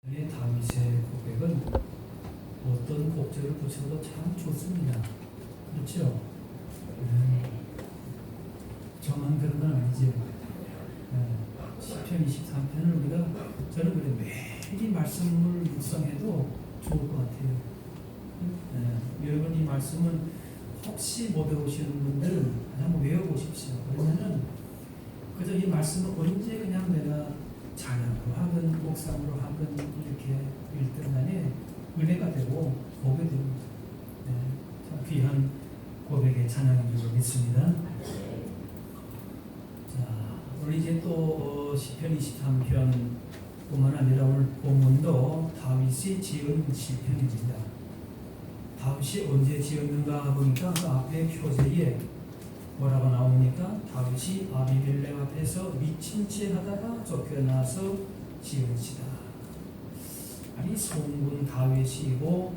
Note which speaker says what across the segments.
Speaker 1: 다윗의 고백은 어떤 곡절을 붙여도 참 좋습니다. 그렇죠? 저만 그런 건 아니죠. 시편 23편을 우리가 저는 그래 매일 이 말씀을 묵상해도 좋을 것 같아요. 여러분 이 말씀은 혹시 못 외우시는 분들은 한번 외워보십시오. 그러면은 그저 이 말씀을 언제 그냥 내가 찬양으로 하든 묵상으로 하든 이렇게 읽든 간에 은혜가 되고 복이 됩니다. 참 귀한 고백의 찬양인 줄 믿습니다. 자, 우리 이제 또 시편 23편 뿐만 아니라 오늘 본문도 다윗이 지은 시편입니다. 다윗이 언제 지었는가 보니까 그 앞에 표제에 뭐라고 나옵니까? 다윗이 아비멜렉 앞에서 미친 채 하다가 쫓겨나서 지은시다. 아니 송군 다윗이고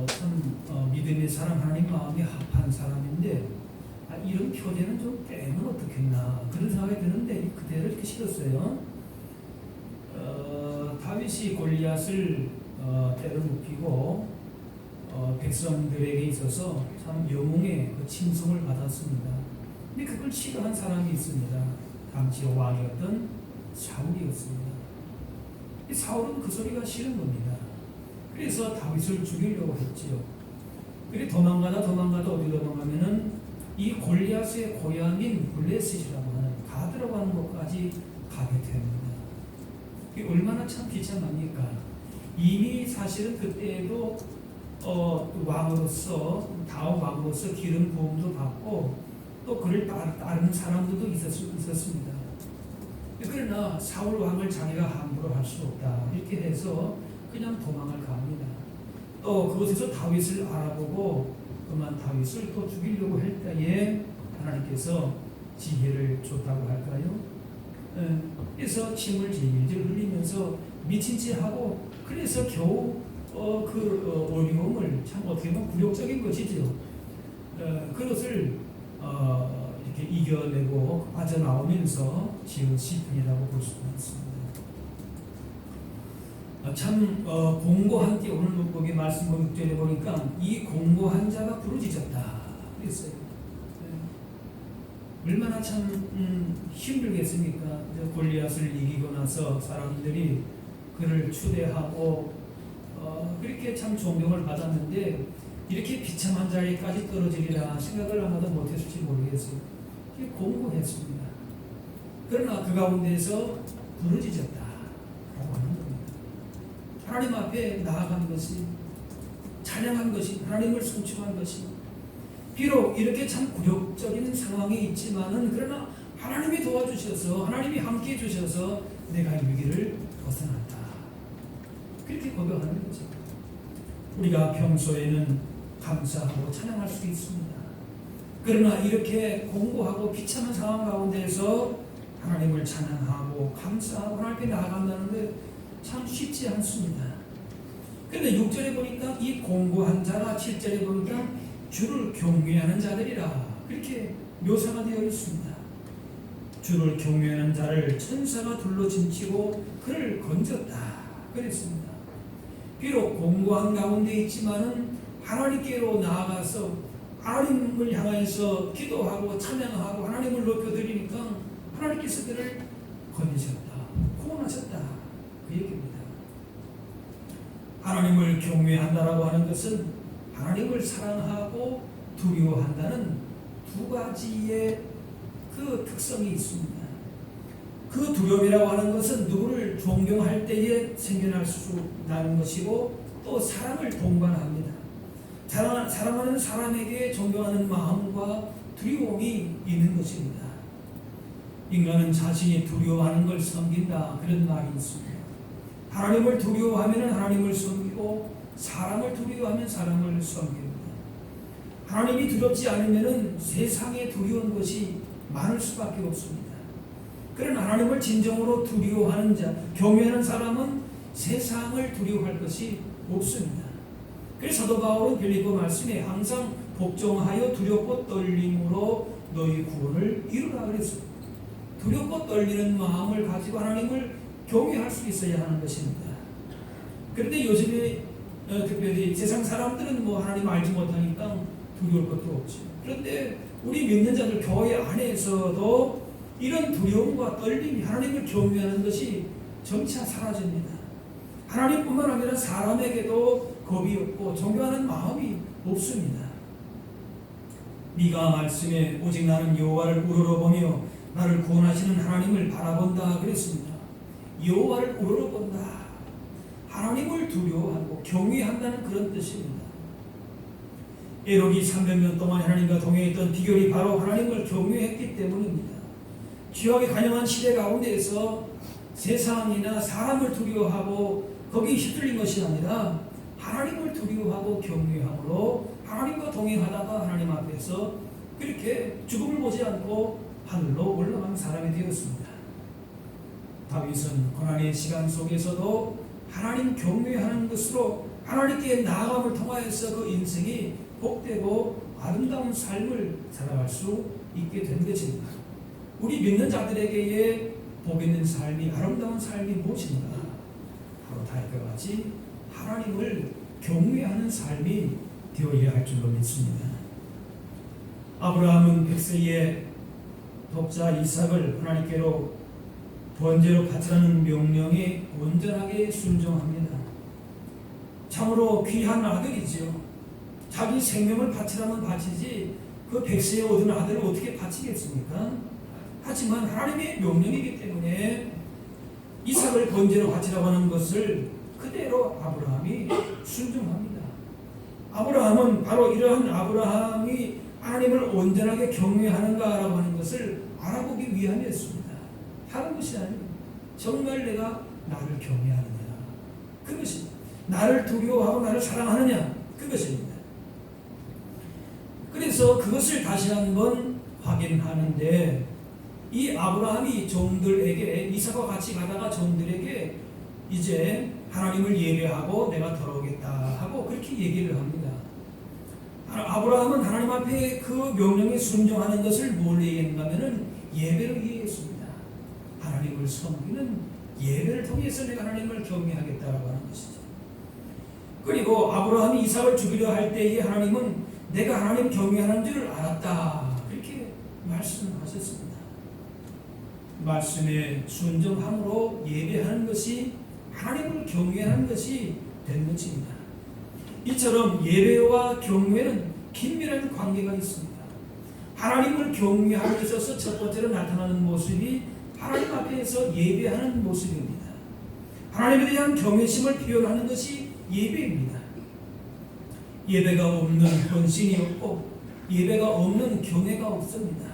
Speaker 1: 참 믿음의 사람 하나님 마음이 합한 사람인데 이런 표제는 좀 빼면 어떻겠나 그런 생각이 드는데 그대로 이렇게 실었어요. 다윗이 골리앗을 때려 눕히고 백성들에게 있어서 참 영웅의 그 칭송을 받았습니다. 근데 그걸 싫어한 사람이 있습니다. 당시 왕이었던 사울이었습니다. 사울은 그 소리가 싫은 겁니다. 그래서 다윗을 죽이려고 했지요. 그래 도망가다 어디 도망가면은 이 골리앗의 고향인 블레셋이라고 하는 가드라고 하는 곳까지 가게 됩니다. 이게 얼마나 참 비참합니까? 이미 사실은 그때에도 왕으로서 다음 왕으로서 기름 부음도 받고 또 그를 따르는 사람들도 있었습니다. 그러나 사울 왕을 자기가 함부로 할 수 없다 이렇게 해서 그냥 도망을 갑니다. 또 그곳에서 다윗을 알아보고 그만 다윗을 또 죽이려고 할 때에 하나님께서 지혜를 줬다고 할까요? 그래서 침을 질질 흘리면서 미친 채 하고 그래서 겨우 어려움을 참 어떻게 보면 굴욕적인 것이죠. 그것을 이렇게 이겨내고 빠져나오면서 지은 시편이라고 볼 수가 있습니다. 참 공고한 때 오늘 거기 말씀 6절에 보니까 이 공고한 자가 부르짖었다 그랬어요. 얼마나 참 힘들겠습니까? 골리앗을 이기고 나서 사람들이 그를 추대하고 그렇게 참 존경을 받았는데 이렇게 비참한 자리까지 떨어지리라 생각을 아마도 못했을지 모르겠어요. 공고했습니다. 그러나 그 가운데서 부르짖었다 라고 하는 겁니다. 하나님 앞에 나아간 것이 찬양한 것이 하나님을 송축한 것이 비록 이렇게 참 굴욕적인 상황이 있지만은 그러나 하나님이 도와주셔서 하나님이 함께 해주셔서 내가 이 위기를 벗어났다 그렇게 고백하는 거죠. 우리가 평소에는 감사하고 찬양할 수 있습니다. 그러나 이렇게 공고하고 비참한 상황 가운데서 하나님을 찬양하고 감사하고 하나님 앞에 나아간다는 게 참 쉽지 않습니다. 그런데 6절에 보니까 이 공고한 자가 7절에 보니까 주를 경외하는 자들이라 그렇게 묘사가 되어 있습니다. 주를 경외하는 자를 천사가 둘러 짐치고 그를 건졌다 그랬습니다. 비록 공고한 가운데 있지만은 하나님께로 나아가서 하나님을 향해서 기도하고 찬양하고 하나님을 높여드리니까 하나님께서 그를 건지셨다 구원하셨다 그 얘기입니다. 하나님을 경외한다라고 하는 것은 하나님을 사랑하고 두려워한다는 두 가지의 그 특성이 있습니다. 그 두려움이라고 하는 것은 누구를 존경할 때에 생겨날 수 나는 것이고 또 사랑을 동반합니다. 사랑하는 사람에게 존경하는 마음과 두려움이 있는 것입니다. 인간은 자신이 두려워하는 걸 섬긴다 그런 말이 있습니다. 하나님을 두려워하면 하나님을 섬기고 사람을 두려워하면 사람을 섬깁니다. 하나님이 두렵지 않으면 세상에 두려운 것이 많을 수밖에 없습니다. 그러나 하나님을 진정으로 두려워하는 자, 경외하는 사람은 세상을 두려워할 것이 없습니다. 그래서 사도 바울은 빌립보 말씀에 항상 복종하여 두렵고 떨림으로 너희 구원을 이루라 그랬습니다. 두렵고 떨리는 마음을 가지고 하나님을 경외할 수 있어야 하는 것입니다. 그런데 요즘에 특별히 세상 사람들은 뭐 하나님 알지 못하니까 두려울 것도 없죠. 그런데 우리 믿는 자들 교회 안에서도 이런 두려움과 떨림이 하나님을 경외하는 것이 점차 사라집니다. 하나님뿐만 아니라 사람에게도 겁이 없고 존경하는 마음이 없습니다. 네가 말씀에 오직 나는 여호와를 우러러보며 나를 구원하시는 하나님을 바라본다 그랬습니다. 여호와를 우러러본다. 하나님을 두려워하고 경외한다는 그런 뜻입니다. 에녹이 300년 동안 하나님과 동행했던 비결이 바로 하나님을 경외했기 때문입니다. 죄악에 간영한 시대 가운데에서 세상이나 사람을 두려워하고 거기에 휩쓸린 것이 아니라 하나님을 두려워하고 경외함으로 하나님과 동행하다가 하나님 앞에서 그렇게 죽음을 보지 않고 하늘로 올라간 사람이 되었습니다. 다윗은 고난의 시간 속에서도 하나님 경외하는 것으로 하나님께 나아감을 통하여서 그 인생이 복되고 아름다운 삶을 살아갈 수 있게 된 것입니다. 우리 믿는 자들에게의 복 있는 삶이 아름다운 삶이 무엇인가? 바로 다윗과 같이 하나님을 경외하는 삶이 되어야 할 줄로 믿습니다. 아브라함은 백세의 독자 이삭을 하나님께로 번제로 바치라는 명령에 온전하게 순종합니다. 참으로 귀한 아들이지요. 자기 생명을 바치라면 바치지 그 백세에 얻은 아들을 어떻게 바치겠습니까? 하지만 하나님의 명령이기 때문에 이삭을 번제로 바치라고 하는 것을 그대로 아브라함이 순종합니다. 아브라함은 바로 이러한 아브라함이 하나님을 온전하게 경외하는가라고 하는 것을 알아보기 위함이었습니다. 다른 것이 아닙니다. 정말 내가 나를 경외하느냐, 그것입니다. 나를 두려워하고 나를 사랑하느냐, 그것입니다. 그래서 그것을 다시 한번 확인하는데 이 아브라함이 종들에게 이삭과 같이 가다가 종들에게 이제 하나님을 예배하고 내가 돌아오겠다 하고 그렇게 얘기를 합니다. 아브라함은 하나님 앞에 그 명령에 순종하는 것을 뭘 얘기했는가면은 예배를 이해했습니다. 하나님을 섬기는 예배를 통해서 내가 하나님을 경외하겠다라고 하는 것이죠. 그리고 아브라함이 이삭을 죽이려 할 때에 하나님은 내가 하나님 경외하는 줄 알았다 그렇게 말씀하셨습니다. 말씀에 순종함으로 예배하는 것이 하나님을 경외하는 것이 된 것입니다. 이처럼 예배와 경외는 긴밀한 관계가 있습니다. 하나님을 경외하는 데 있어서 첫 번째로 나타나는 모습이 하나님 앞에서 예배하는 모습입니다. 하나님에 대한 경외심을 표현하는 것이 예배입니다. 예배가 없는 헌신이 없고 예배가 없는 경외가 없습니다.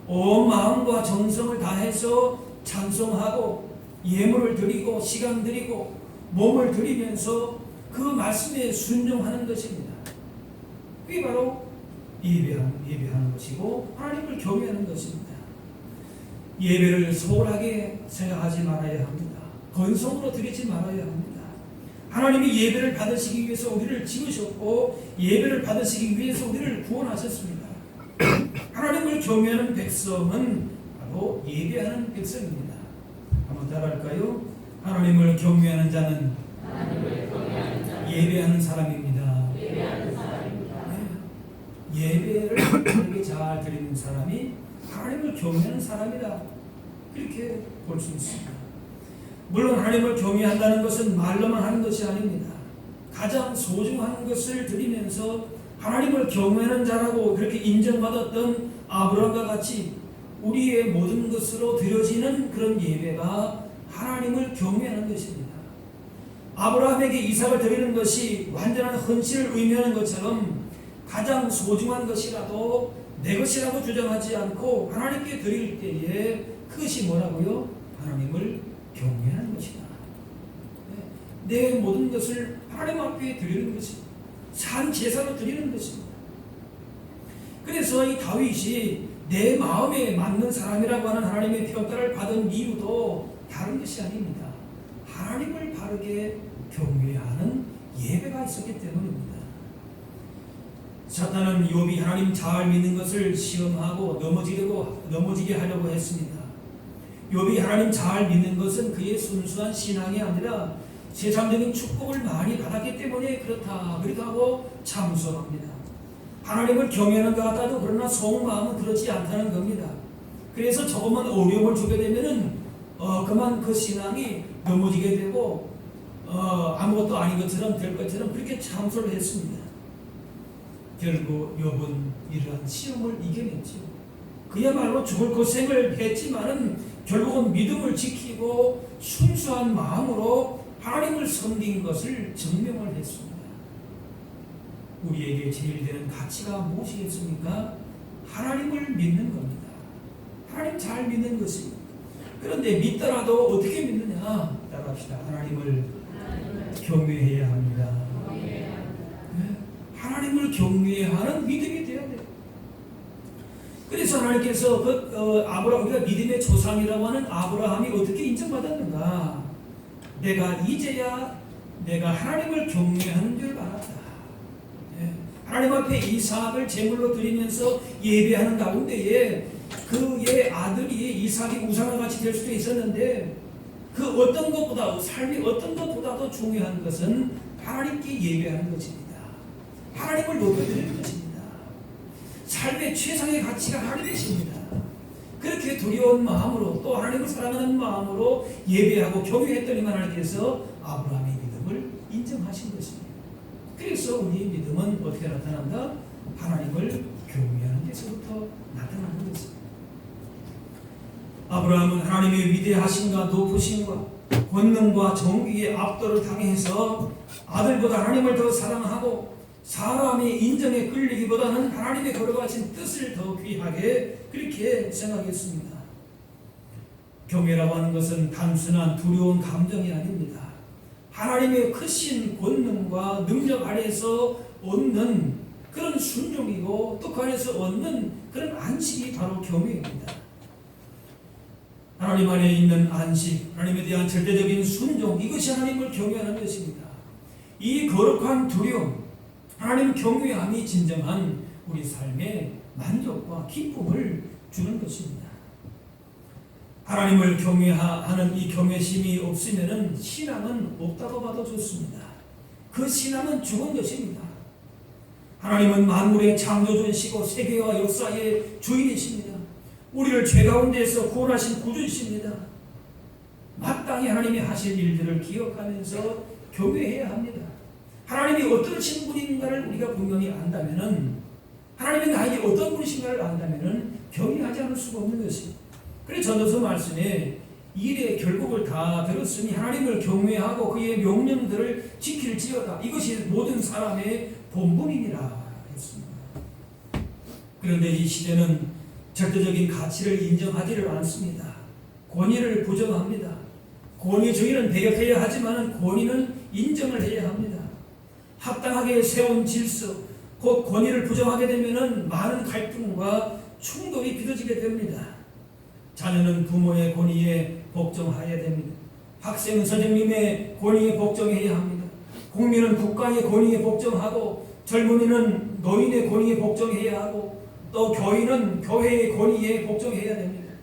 Speaker 1: 온 마음과 정성을 다해서 찬송하고 예물을 드리고 시간 드리고 몸을 드리면서 그 말씀에 순종하는 것입니다. 그게 바로 예배하는 것이고 하나님을 경외하는 것입니다. 예배를 소홀하게 생각하지 말아야 합니다. 건성으로 드리지 말아야 합니다. 하나님이 예배를 받으시기 위해서 우리를 지으셨고 예배를 받으시기 위해서 우리를 구원하셨습니다. 하나님을 경외하는 백성은 바로 예배하는 백성입니다. 한번 따라할까요? 하나님을 경외하는 자는 예배하는 사람입니다. 예배를 하나님께 잘 드리는 사람이 하나님을 경외하는 사람이다. 그렇게 볼 수 있습니다. 물론 하나님을 경외한다는 것은 말로만 하는 것이 아닙니다. 가장 소중한 것을 드리면서 하나님을 경외하는 자라고 그렇게 인정받았던 아브라함과 같이 우리의 모든 것으로 드려지는 그런 예배가 하나님을 경외하는 것입니다. 아브라함에게 이삭을 드리는 것이 완전한 헌신을 의미하는 것처럼 가장 소중한 것이라도 내 것이라고 주장하지 않고 하나님께 드릴 때에 그것이 뭐라고요? 하나님을 경외하는 것이다. 내 모든 것을 하나님 앞에 드리는 것입니다. 산 제사로 드리는 것입니다. 그래서 이 다윗이 내 마음에 맞는 사람이라고 하는 하나님의 평가를 받은 이유도 다른 것이 아닙니다. 하나님을 바르게 경외하는 예배가 있었기 때문입니다. 사탄은 욥이 하나님 잘 믿는 것을 시험하고 넘어지게 하려고 했습니다. 욥이 하나님 잘 믿는 것은 그의 순수한 신앙이 아니라 세상적인 축복을 많이 받았기 때문에 그렇다. 그렇게 하고 참소합니다. 하나님을 경외하는 것 같아도 그러나 속마음은 그렇지 않다는 겁니다. 그래서 조금만 어려움을 주게 되면은 그만 그 신앙이 넘어지게 되고 아무것도 아닌 것처럼 될 것처럼 그렇게 참소를 했습니다. 결국 욥은 이러한 시험을 이겨냈죠. 그야말로 죽을 고생을 했지만은 결국은 믿음을 지키고 순수한 마음으로 하나님을 섬긴 것을 증명을 했습니다. 우리에게 제일 되는 가치가 무엇이겠습니까? 하나님을 믿는 겁니다. 하나님 잘 믿는 것입니다. 그런데 믿더라도 어떻게 믿느냐? 따라합시다. 하나님을 경외해야 합니다. 하나님을 경외하는 믿음이 되어야 돼요. 그래서 하나님께서 아브라함, 우리가 믿음의 조상이라고 하는 아브라함이 어떻게 인정받았는가? 내가 이제야 내가 하나님을 경외하는 줄 알았다. 하나님 앞에 이삭을 제물로 드리면서 예배하는 가운데에 그의 아들이 이삭이 우상과 같이 될 수도 있었는데 그 어떤 것보다 삶이 어떤 것보다도 중요한 것은 하나님께 예배하는 것입니다. 하나님을 높여드리는 것입니다. 삶의 최상의 가치가 하나님이십니다. 그렇게 두려운 마음으로 또 하나님을 사랑하는 마음으로 예배하고 경외했더니만 하나님께서 아브라함의 믿음을 인정하신 것입니다. 그래서 우리의 믿음은 어떻게 나타난다? 하나님을 경외하는 데서부터 나타나는 것입니다. 아브라함은 하나님의 위대하심과 높으심과 권능과 정의의 압도를 당해서 아들보다 하나님을 더 사랑하고 사람의 인정에 끌리기보다는 하나님의 걸어가신 뜻을 더 귀하게 그렇게 생각했습니다. 경외라고 하는 것은 단순한 두려운 감정이 아닙니다. 하나님의 크신 권능과 능력 아래에서 얻는 그런 순종이고 또 그 안에서 얻는 그런 안식이 바로 경외입니다. 하나님 안에 있는 안식, 하나님에 대한 절대적인 순종, 이것이 하나님을 경외하는 것입니다. 이 거룩한 두려움, 하나님 경외함이 진정한 우리 삶의 만족과 기쁨을 주는 것입니다. 하나님을 경외하는 이 경외심이 없으면 신앙은 없다고 봐도 좋습니다. 그 신앙은 죽은 것입니다. 하나님은 만물의 창조주이시고 세계와 역사의 주인이십니다. 우리를 죄 가운데에서 구원하신 구주이십니다. 마땅히 하나님이 하실 일들을 기억하면서 경외해야 합니다. 하나님이 어떠신 분인가를 우리가 분명히 안다면은, 하나님이 나에게 어떤 분이신가를 안다면은 경외하지 않을 수가 없는 것입니다. 그래서 전도서 말씀에 일의 결국을 다 들었으니 하나님을 경외하고 그의 명령들을 지킬지어다. 이것이 모든 사람의 본분이니라 했습니다. 그런데 이 시대는 절대적인 가치를 인정하지를 않습니다. 권위를 부정합니다. 권위주의는 배격해야 하지만 권위는 인정을 해야 합니다. 합당하게 세운 질서, 곧 권위를 부정하게 되면 많은 갈등과 충돌이 빚어지게 됩니다. 자녀는 부모의 권위에 복종해야 됩니다. 학생은 선생님의 권위에 복종해야 합니다. 국민은 국가의 권위에 복종하고 젊은이는 노인의 권위에 복종해야 하고 또 교인은 교회의 권위에 복종해야 됩니다.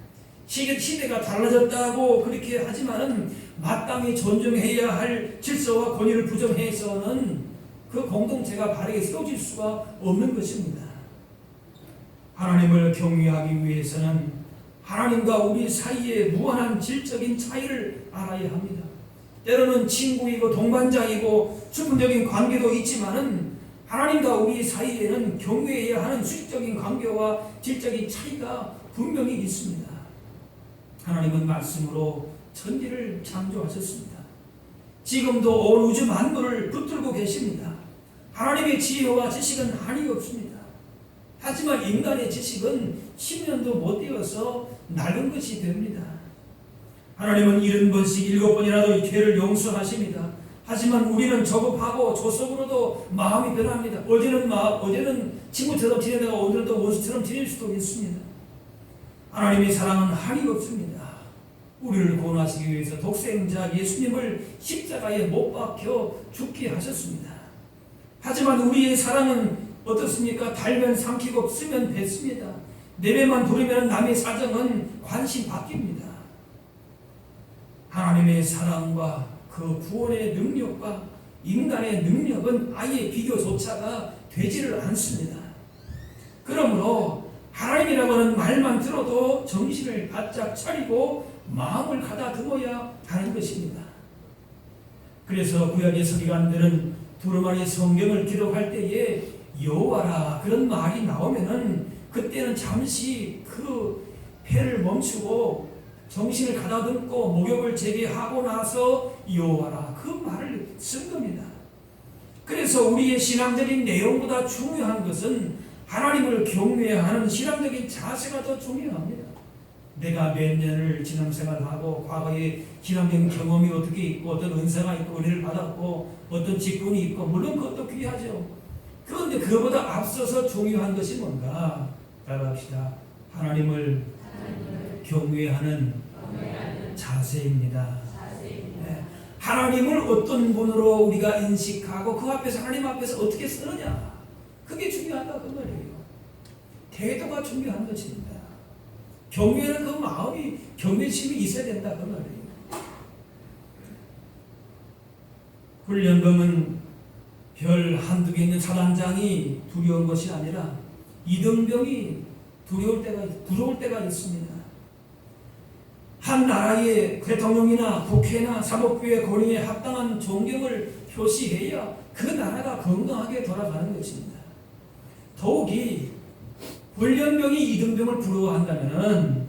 Speaker 1: 시대가 달라졌다고 그렇게 하지만은 마땅히 존중해야 할 질서와 권위를 부정해서는 그 공동체가 바르게 세워질 수가 없는 것입니다. 하나님을 경외하기 위해서는 하나님과 우리 사이에 무한한 질적인 차이를 알아야 합니다. 때로는 친구이고 동반자이고 수분적인 관계도 있지만은 하나님과 우리 사이에는 경외해야 하는 수직적인 관계와 질적인 차이가 분명히 있습니다. 하나님은 말씀으로 천지를 창조하셨습니다. 지금도 온 우주 만물을 붙들고 계십니다. 하나님의 지혜와 지식은 한이 없습니다. 하지만 인간의 지식은 10년도 못 되어서 낡은 것이 됩니다. 하나님은 70번씩 7번이라도 이 죄를 용서하십니다. 하지만 우리는 저급하고 조속으로도 마음이 변합니다. 어제는 친구처럼 지내다가 오늘은 또 원수처럼 지낼 수도 있습니다. 하나님의 사랑은 한이 없습니다. 우리를 구원하시기 위해서 독생자 예수님을 십자가에 못 박혀 죽게 하셨습니다. 하지만 우리의 사랑은 어떻습니까? 달면 삼키고 쓰면 뱉습니다. 내배만 부르면 남의 사정은 관심 바뀝니다. 하나님의 사랑과 그 구원의 능력과 인간의 능력은 아예 비교조차가 되지를 않습니다. 그러므로 하나님이라고 하는 말만 들어도 정신을 바짝 차리고 마음을 가다듬어야 하는 것입니다. 그래서 구약의 서기관들은 두루마리 성경을 기록할 때에 여호와라 그런 말이 나오면은 그때는 잠시 그 패를 멈추고 정신을 가다듬고 목욕을 재개하고 나서 여호와라 그 말을 쓴 겁니다. 그래서 우리의 신앙적인 내용보다 중요한 것은 하나님을 경외하는 신앙적인 자세가 더 중요합니다. 내가 몇 년을 신앙생활하고 과거에 신앙적인 경험이 어떻게 있고 어떤 은사가 있고 은혜를 받았고 어떤 직분이 있고 물론 그것도 귀하죠. 그런데 그거보다 앞서서 중요한 것이 뭔가? 따라합시다. 하나님을 경외하는 자세입니다. 네. 하나님을 어떤 분으로 우리가 인식하고 그 앞에서 하나님 앞에서 어떻게 쓰느냐 그게 중요하다 그 말이에요. 태도가 중요한 것입니다. 경외는 그 마음이 경외심이 있어야 된다 그 말이에요. 훈련병은 별 한두 개 있는 사단장이 두려운 것이 아니라 이등병이 두려울 때가 있습니다. 한 나라의 대통령이나 국회나 사법부의 권위에 합당한 존경을 표시해야 그 나라가 건강하게 돌아가는 것입니다. 더욱이 훈련병이 이등병을 부러워한다면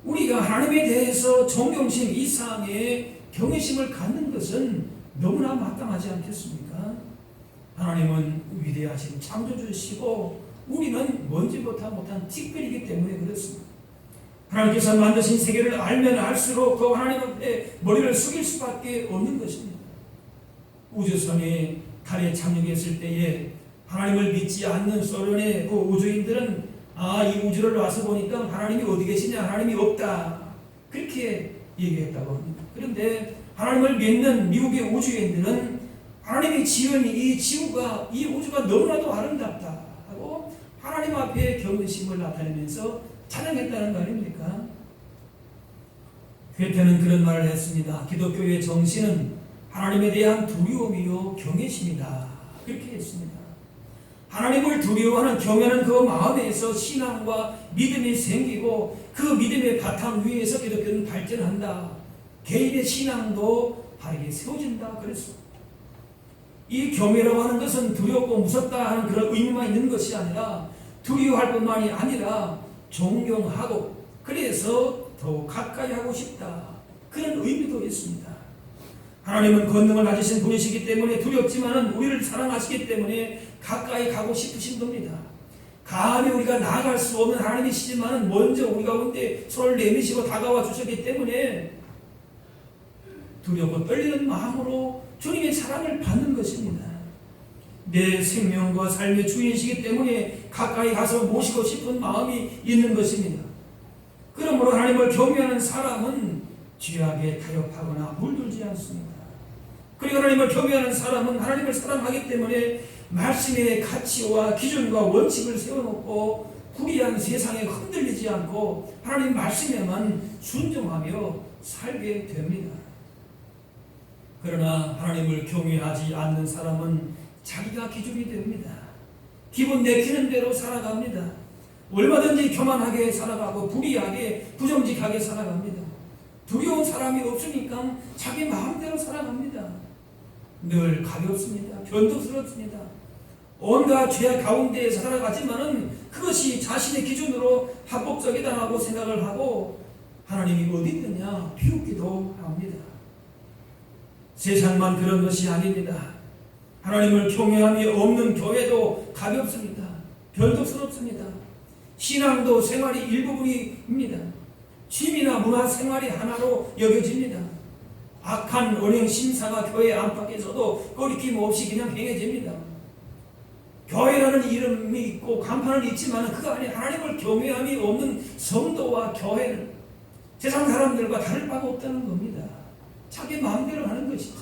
Speaker 1: 우리가 하나님에 대해서 존경심 이상의 경외심을 갖는 것은 너무나 마땅하지 않겠습니까? 하나님은 위대하신 창조주시고 우리는 뭔지부터 못한 티끌이기 때문에 그렇습니다. 하나님께서 만드신 세계를 알면 알수록 더 하나님 앞에 머리를 숙일 수밖에 없는 것입니다. 우주선이 달에 착륙했을 때에 하나님을 믿지 않는 소련의 그 우주인들은 이 우주를 와서 보니까 하나님이 어디 계시냐 하나님이 없다 그렇게 얘기했다고 합니다. 그런데 하나님을 믿는 미국의 우주인들은 하나님이 지은 이 지구가 이 우주가 너무나도 아름답다 하고 하나님 앞에 경외심을 나타내면서 찬양했다는 거 아닙니까? 괴테는 그런 말을 했습니다. 기독교의 정신은 하나님에 대한 두려움이요 경외심이다 그렇게 했습니다. 하나님을 두려워하는 경외는 그 마음에서 신앙과 믿음이 생기고 그 믿음의 바탕 위에서 기독교는 발전한다. 개인의 신앙도 바르게 세워진다 그랬습니다. 이 경외라고 하는 것은 두렵고 무섭다 하는 그런 의미만 있는 것이 아니라 두려워할 뿐만이 아니라 존경하고 그래서 더욱 가까이 하고 싶다 그런 의미도 있습니다. 하나님은 권능을 가지신 분이시기 때문에 두렵지만은 우리를 사랑하시기 때문에 가까이 가고 싶으신 겁니다. 감히 우리가 나아갈 수 없는 하나님이시지만은 먼저 우리 가운데 손을 내미시고 다가와 주셨기 때문에 두렵고 떨리는 마음으로 주님의 사랑을 받는 것입니다. 내 생명과 삶의 주인이시기 때문에 가까이 가서 모시고 싶은 마음이 있는 것입니다. 그러므로 하나님을 경외하는 사람은 죄악에 타협하거나 물들지 않습니다. 그리고 하나님을 경외하는 사람은 하나님을 사랑하기 때문에 말씀의 가치와 기준과 원칙을 세워놓고 불의한 세상에 흔들리지 않고 하나님 말씀에만 순종하며 살게 됩니다. 그러나 하나님을 경외하지 않는 사람은 자기가 기준이 됩니다. 기분 내키는 대로 살아갑니다. 얼마든지 교만하게 살아가고 불의하게 부정직하게 살아갑니다. 두려운 사람이 없으니까 자기 마음대로 살아갑니다. 늘 가볍습니다. 변덕스럽습니다. 온갖 죄 가운데 살아가지만은 그것이 자신의 기준으로 합법적이다라고 생각을 하고 하나님이 어디 있느냐 비웃기도 합니다. 세상만 그런 것이 아닙니다. 하나님을 경외함이 없는 교회도 가볍습니다. 변덕스럽습니다. 신앙도 생활이 일부분입니다. 취미나 문화 생활이 하나로 여겨집니다. 악한 언행 심사가 교회 안팎에서도 꺼리낌 없이 그냥 행해집니다. 교회라는 이름이 있고 간판은 있지만 그 안에 하나님을 경외함이 없는 성도와 교회는 세상 사람들과 다를 바가 없다는 겁니다. 자기 마음대로 하는 것이죠.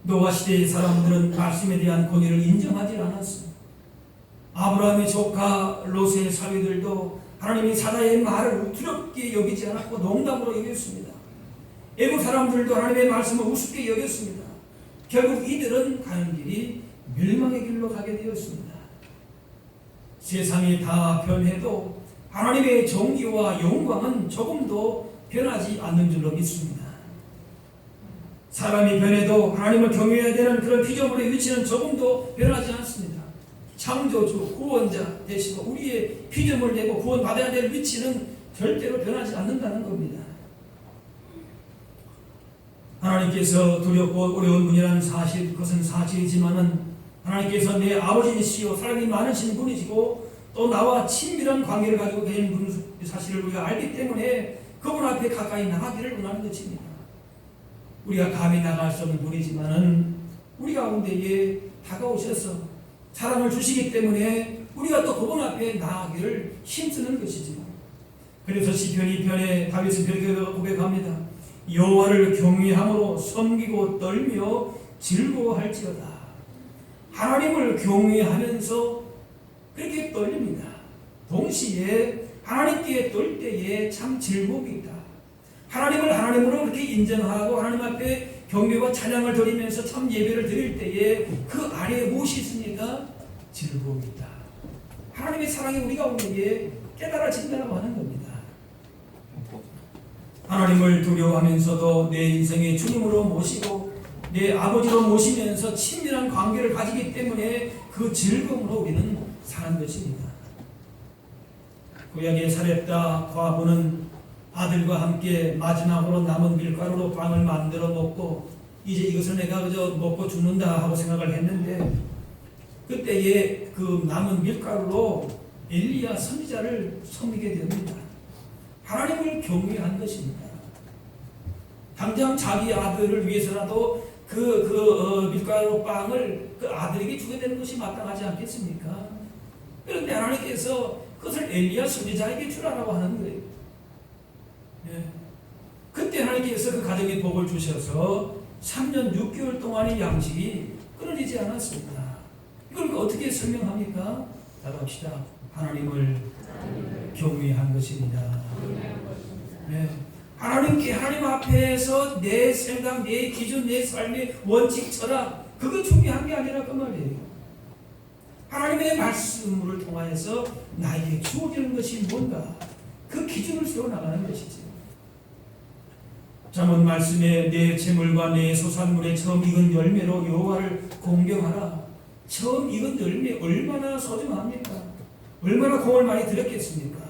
Speaker 1: 노아 시대의 사람들은 말씀에 대한 권위를 인정하지 않았습니다. 아브라함의 조카 롯의 사위들도 하나님이 사자의 말을 두렵게 여기지 않았고 농담으로 여겼습니다. 애국 사람들도 하나님의 말씀을 우습게 여겼습니다. 결국 이들은 가는 길이 멸망의 길로 가게 되었습니다. 세상이 다 변해도 하나님의 정의와 영광은 조금도 변하지 않는 줄로 믿습니다. 사람이 변해도 하나님을 경외해야 되는 그런 피조물의 위치는 조금도 변하지 않습니다. 창조주, 구원자 되시고 우리의 피조물 되고 구원받아야 될 위치는 절대로 변하지 않는다는 겁니다. 하나님께서 두렵고 어려운 분이라는 사실, 그것은 사실이지만은 하나님께서 내 아버지이시오 사랑이 많으신 분이시고 또 나와 친밀한 관계를 가지고 계신 분 사실을 우리가 알기 때문에 그분 앞에 가까이 나가기를 원하는 것입니다. 우리가 감히 나갈 수 없는 분이지만은 우리 가운데에 다가오셔서 사랑을 주시기 때문에 우리가 또 그분 앞에 나가기를 힘쓰는 것이지요. 그래서 시편 2편에 다윗은 그렇게 고백합니다. 여호와를 경외함으로 섬기고 떨며 즐거워할지어다. 하나님을 경외하면서 그렇게 떨립니다. 동시에 하나님께 떨 때에 참 즐거움이 있다. 하나님을 하나님으로 그렇게 인정하고 하나님 앞에 경배와 찬양을 드리면서 참 예배를 드릴 때에 그 아래에 무엇이 있습니까? 즐거움이 있다. 하나님의 사랑이 우리 가운데에 깨달아진다고 하는 겁니다. 하나님을 두려워하면서도 내 인생의 주님으로 모시고 내 아버지로 모시면서 친밀한 관계를 가지기 때문에 그 즐거움으로 우리는 사는 것입니다. 구약의 사렙다 과부는 아들과 함께 마지막으로 남은 밀가루로 빵을 만들어 먹고 이제 이것을 내가 그저 먹고 죽는다 하고 생각을 했는데 그때에 그 남은 밀가루로 엘리야 선지자를 섬기게 됩니다. 하나님을 경외한 것입니다. 당장 자기 아들을 위해서라도 밀가루 빵을 그 아들에게 주게 되는 것이 마땅하지 않겠습니까? 그런데 하나님께서 그것을 엘리야 선지자에게 주라고 하는 거예요. 네. 그때 하나님께서 그 가정에 복을 주셔서 3년 6개월 동안의 양식이 끊어지지 않았습니다. 이걸 어떻게 설명합니까? 따라합시다. 하나님을 경외한 것입니다. 네. 하나님 앞에서 내 생각, 내 기준, 내 삶의 원칙, 철학 그거 중요한 게 아니라 그 말이에요. 하나님의 말씀을 통하여서 나에게 주어지는 것이 뭔가 그 기준을 세워나가는 것이지. 잠언 말씀에 내 재물과 내 소산물의 처음 익은 열매로 여호와를 공경하라. 처음 익은 열매 얼마나 소중합니까? 얼마나 공을 많이 들였겠습니까?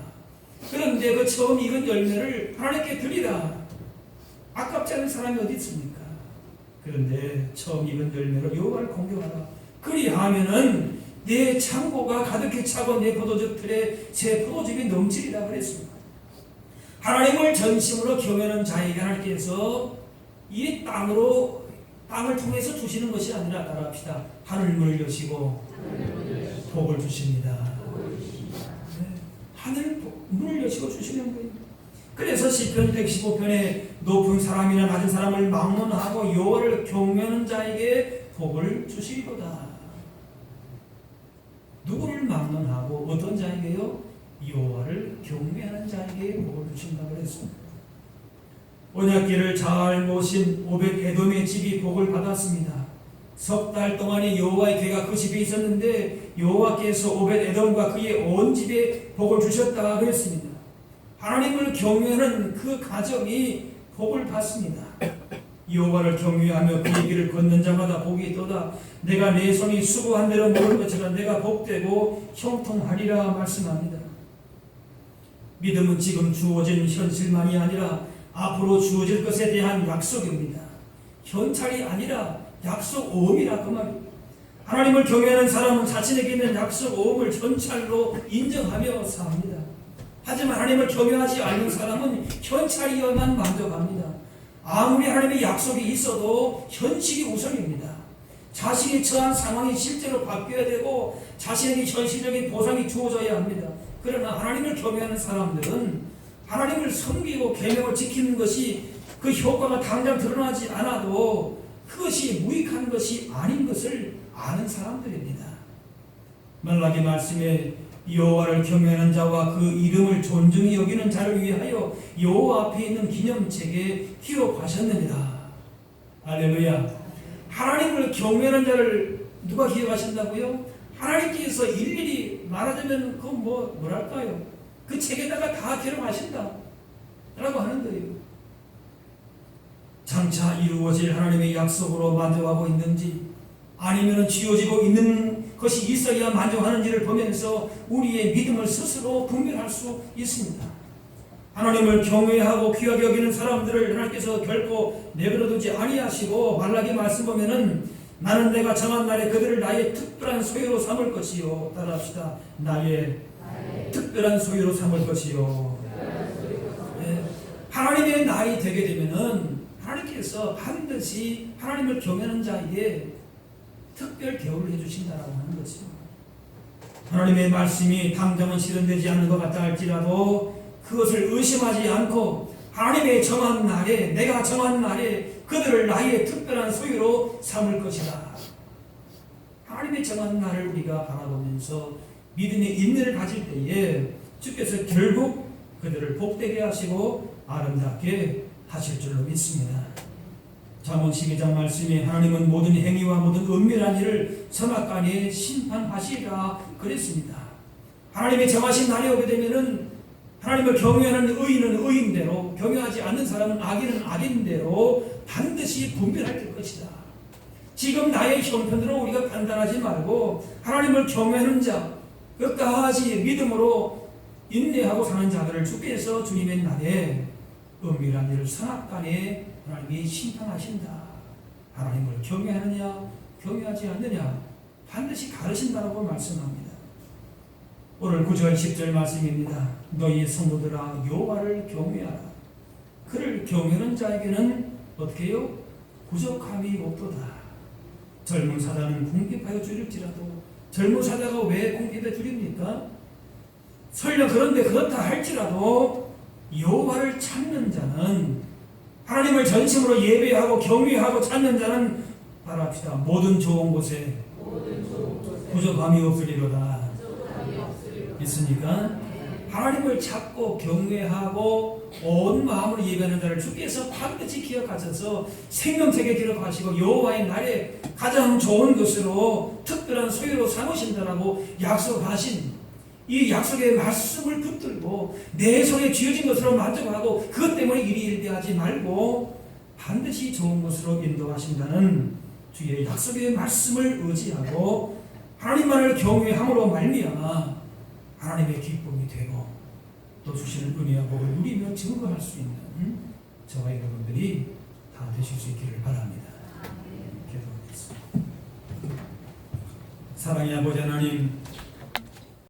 Speaker 1: 그런데 그 처음 익은 열매를 하나님께 드리라. 아깝지 않은 사람이 어디 있습니까? 그런데 처음 익은 열매로 여호와를 공경하라. 그리하면은 내 창고가 가득히 차고 내 포도즙 틀에 새 포도즙이 넘치리라 그랬습니다. 하나님을 전심으로 경외하는 자에게 하나님께서 이 땅을 통해서 주시는 것이 아니라 따라합시다. 하늘문을 여시고 복을 주십니다. 네. 하늘문을 여시고 주시는 거예요. 그래서 시편 115편에 높은 사람이나 낮은 사람을 막론하고 여호와를 경외하는 자에게 복을 주시리로다. 누구를 막론하고 어떤 자에게요? 여호와를 경외하는 자에게 복을 주신다고 그랬습니다. 언약궤를 잘 모신 오벳 에돔의 집이 복을 받았습니다. 석 달 동안에 여호와의 궤가 그 집에 있었는데 여호와께서 오벳 에돔과 그의 온 집에 복을 주셨다 그랬습니다. 하나님을 경외하는 그 가정이 복을 받습니다. 여호와를 경외하며 그의 길을 걷는 자마다 복이 있도다. 내가 내 손이 수고한 대로 먹을 것처럼 내가 복되고 형통하리라 말씀합니다. 믿음은 지금 주어진 현실만이 아니라 앞으로 주어질 것에 대한 약속입니다. 현찰이 아니라 약속 오음이라 그 말입니다. 하나님을 경외하는 사람은 자신에게 있는 약속 오음을 현찰로 인정하며 삽니다. 하지만 하나님을 경외하지 않는 사람은 현찰이어만 만족합니다. 아무리 하나님의 약속이 있어도 현실이 우선입니다. 자신이 처한 상황이 실제로 바뀌어야 되고 자신에게 현실적인 보상이 주어져야 합니다. 그러나 하나님을 경외하는 사람들은 하나님을 섬기고 계명을 지키는 것이 그 효과가 당장 드러나지 않아도 그것이 무익한 것이 아닌 것을 아는 사람들입니다. 말라기 말씀에 여호와를 경외하는 자와 그 이름을 존중히 여기는 자를 위하여 여호와 앞에 있는 기념책에 기록하셨느니라. 할렐루야. 하나님을 경외하는 자를 누가 기억하신다고요? 하나님께서 일일이 말하자면 그 뭐랄까요? 그 책에다가 다 기록하신다 라고 하는 거예요. 장차 이루어질 하나님의 약속으로 만족하고 있는지 아니면 쥐어지고 있는 것이 있어야 만족하는지를 보면서 우리의 믿음을 스스로 분별할 수 있습니다. 하나님을 경외하고 귀하게 여기는 사람들을 하나님께서 결코 내버려두지 아니하시고 말라기 말씀 보면은 나는 내가 정한 날에 그들을 나의 특별한 소유로 삼을 것이요. 따라합시다. 나의 특별한 소유로 삼을 것이요. 네. 하나님의 날이 되게 되면은 하나님께서 반드시 하나님을 경외하는 자에게 특별 대우를 해주신다라고 하는 거죠. 하나님의 말씀이 당장은 실현되지 않는 것 같다 할지라도 그것을 의심하지 않고 하나님의 정한 날에 내가 정한 날에 그들을 나의 특별한 소유로 삼을 것이다. 하나님의 정한 날을 우리가 바라보면서 믿음의 인내를 가질 때에 주께서 결국 그들을 복되게 하시고 아름답게 하실 줄로 믿습니다. 잠언 12장 말씀에 하나님은 모든 행위와 모든 은밀한 일을 선악간에 심판하시리라 그랬습니다. 하나님의 정하신 날이 오게 되면은 하나님을 경외하는 의인은 의인대로 경외하지 않는 사람은 악인은 악인대로 반드시 분별할 것이다. 지금 나의 형편으로 우리가 판단하지 말고 하나님을 경외하는 자 끝까지 믿음으로 인내하고 사는 자들을 주께서 주님의 날에 은밀한 일을 선악간에 하나님이 심판하신다. 하나님을 경외하느냐 경외하지 않느냐 반드시 가르신다라고 말씀합니다. 오늘 9절 10절 말씀입니다. 너희 성도들아 여호와를 경외하라. 그를 경외하는 자에게는 어떻게 해요? 부족함이 없도다. 젊은 사자는 궁핍하여 줄일지라도 젊은 사자가 왜 궁핍해 줄입니까? 설령 그런데 그렇다 할지라도 여호와를 찾는 자는 하나님을 전심으로 예배하고 경외하고 찾는 자는 따라합시다. 모든 좋은 곳에 부족함이 없으리로다. 있으니까 하나님을 찾고 경외하고 온 마음으로 예배하는 자를 주께서 반드시 기억하셔서 생명책에 기록하시고 여호와의 날에 가장 좋은 것으로 특별한 소유로 삼으신다라고 약속하신 이 약속의 말씀을 붙들고 내 손에 쥐어진 것으로 만족하고 그것 때문에 일희일비하지 말고 반드시 좋은 것으로 인도하신다는 주의 약속의 말씀을 의지하고 하나님만을 경외함으로 말미암아 하나님의 기쁨이 되고 또 주시는 은혜와 복을 누리며 증거할 수 있는 저와 여러분들이 다 되실 수 있기를 바랍니다. 기도하겠습니다. 사랑의 아버지 하나님,